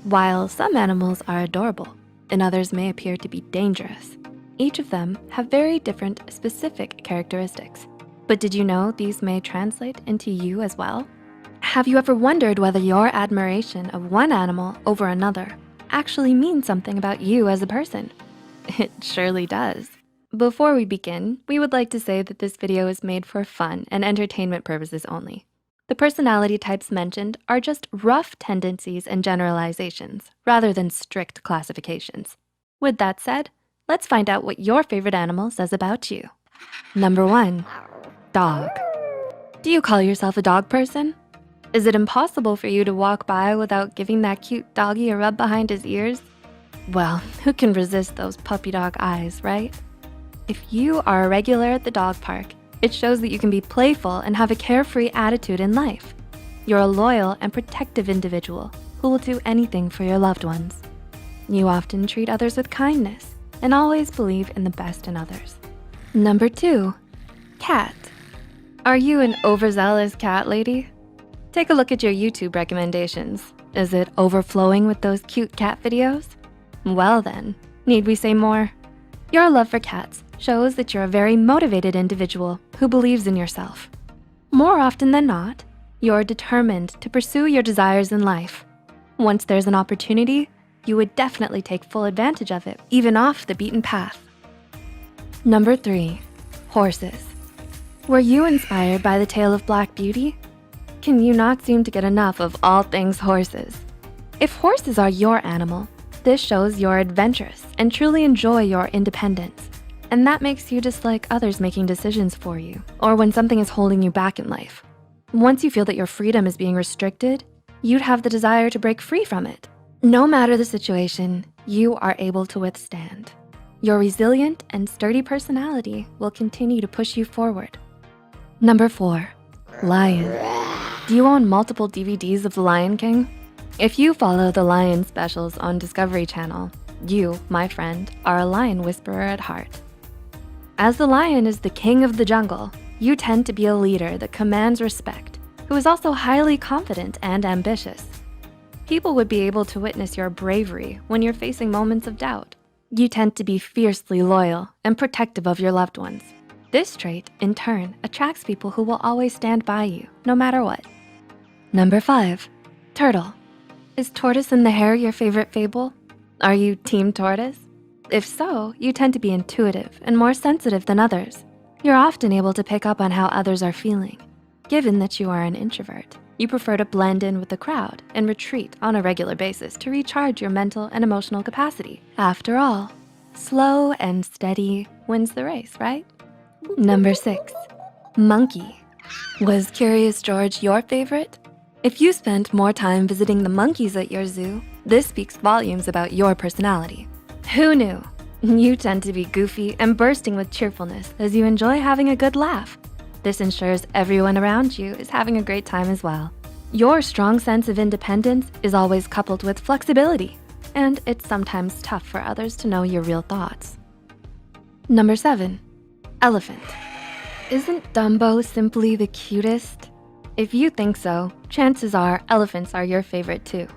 While some animals are adorable and others may appear to be dangerous, each of them have very different specific characteristics. But did you know these may translate into you as well? Have you ever wondered whether your admiration of one animal over another actually means something about you as a person? It surely does. Before we begin, we would like to say that this video is made for fun and entertainment purposes only. The personality types mentioned are just rough tendencies and generalizations rather than strict classifications. With that said, let's find out what your favorite animal says about you. Number 1, dog. Do you call yourself a dog person? Is it impossible for you to walk by without giving that cute doggy a rub behind his ears? Well, who can resist those puppy dog eyes, right? If you are a regular at the dog park, it shows that you can be playful and have a carefree attitude in life. You're a loyal and protective individual who will do anything for your loved ones. You often treat others with kindness and always believe in the best in others. Number 2, cat. Are you an overzealous cat lady? Take a look at your YouTube recommendations. Is it overflowing with those cute cat videos? Well then, need we say more? Your love for cats shows that you're a very motivated individual who believes in yourself. More often than not, you're determined to pursue your desires in life. Once there's an opportunity, you would definitely take full advantage of it, even off the beaten path. Number 3, horses. Were you inspired by the tale of Black Beauty? Can you not seem to get enough of all things horses? If horses are your animal, this shows you're adventurous and truly enjoy your independence. And that makes you dislike others making decisions for you or when something is holding you back in life. Once you feel that your freedom is being restricted, you'd have the desire to break free from it. No matter the situation, you are able to withstand. Your resilient and sturdy personality will continue to push you forward. Number 4, lion. Do you own multiple DVDs of The Lion King? If you follow the lion specials on Discovery Channel, you, my friend, are a lion whisperer at heart. As the lion is the king of the jungle, you tend to be a leader that commands respect, who is also highly confident and ambitious. People would be able to witness your bravery when you're facing moments of doubt. You tend to be fiercely loyal and protective of your loved ones. This trait, in turn, attracts people who will always stand by you, no matter what. Number 5, turtle. Is tortoise in the hare your favorite fable? Are you team tortoise? If so, you tend to be intuitive and more sensitive than others. You're often able to pick up on how others are feeling. Given that you are an introvert, you prefer to blend in with the crowd and retreat on a regular basis to recharge your mental and emotional capacity. After all, slow and steady wins the race, right? Number 6, monkey. Was Curious George your favorite? If you spent more time visiting the monkeys at your zoo, this speaks volumes about your personality. Who knew? You tend to be goofy and bursting with cheerfulness as you enjoy having a good laugh. This ensures everyone around you is having a great time as well. Your strong sense of independence is always coupled with flexibility, and it's sometimes tough for others to know your real thoughts. Number 7, elephant. Isn't Dumbo simply the cutest? If you think so, chances are elephants are your favorite too.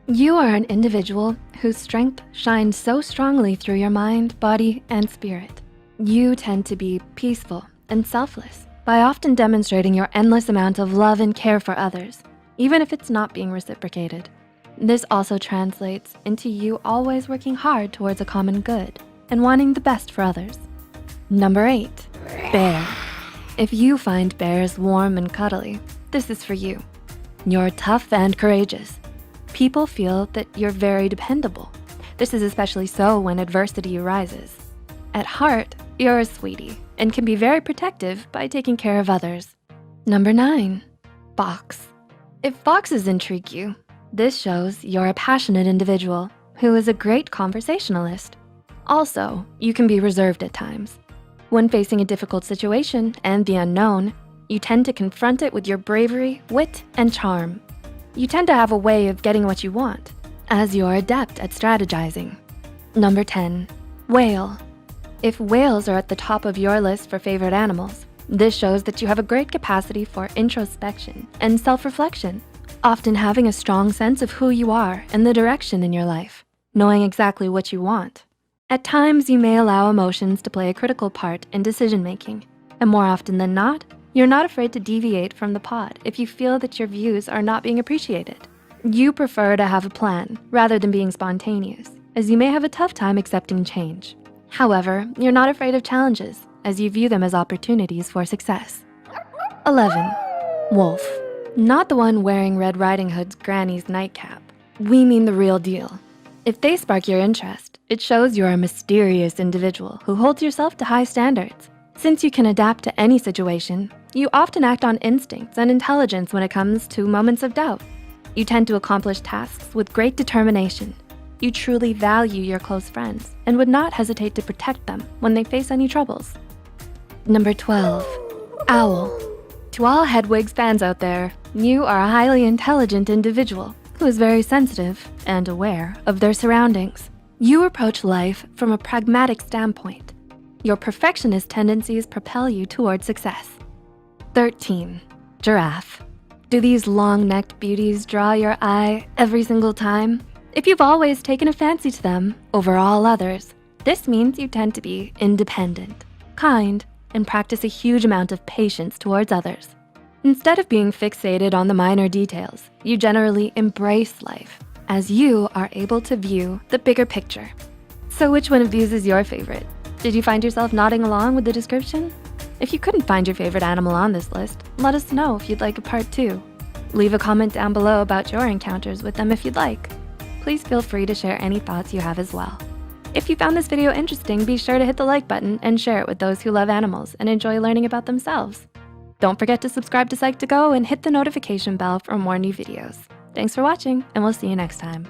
You are an individual whose strength shines so strongly through your mind, body, and spirit. You tend to be peaceful and selfless by often demonstrating your endless amount of love and care for others, even if it's not being reciprocated. This also translates into you always working hard towards a common good and wanting the best for others. Number 8, bear. If you find bears warm and cuddly, this is for you. You're tough and courageous. People feel that you're very dependable. This is especially so when adversity arises. At heart, you're a sweetie and can be very protective by taking care of others. Number 9, fox. If foxes intrigue you, this shows you're a passionate individual who is a great conversationalist. Also, you can be reserved at times. When facing a difficult situation and the unknown, you tend to confront it with your bravery, wit, and charm. You tend to have a way of getting what you want, as you're adept at strategizing. Number 10, whale. If whales are at the top of your list for favorite animals, this shows that you have a great capacity for introspection and self-reflection. often having a strong sense of who you are and the direction in your life, knowing exactly what you want. At times, you may allow emotions to play a critical part in decision-making, and more often than not, you're not afraid to deviate from the pod if you feel that your views are not being appreciated. You prefer to have a plan rather than being spontaneous, as you may have a tough time accepting change. However, you're not afraid of challenges, as you view them as opportunities for success. 11, wolf. Not the one wearing Red Riding Hood's granny's nightcap. We mean the real deal. If they spark your interest, it shows you're a mysterious individual who holds yourself to high standards. Since you can adapt to any situation, you often act on instincts and intelligence when it comes to moments of doubt. You tend to accomplish tasks with great determination. You truly value your close friends and would not hesitate to protect them when they face any troubles. Number 12, owl. To all Hedwig's fans out there, you are a highly intelligent individual who is very sensitive and aware of their surroundings. You approach life from a pragmatic standpoint. Your perfectionist tendencies propel you toward success. 13, giraffe. Do these long-necked beauties draw your eye every single time? If you've always taken a fancy to them over all others, this means you tend to be independent, kind, and practice a huge amount of patience towards others. Instead of being fixated on the minor details, you generally embrace life as you are able to view the bigger picture. So which one of these is your favorite? Did you find yourself nodding along with the description? If you couldn't find your favorite animal on this list, let us know if you'd like a part 2. Leave a comment down below about your encounters with them if you'd like. Please feel free to share any thoughts you have as well. If you found this video interesting, be sure to hit the like button and share it with those who love animals and enjoy learning about themselves. Don't forget to subscribe to Psych2Go and hit the notification bell for more new videos. Thanks for watching, and we'll see you next time.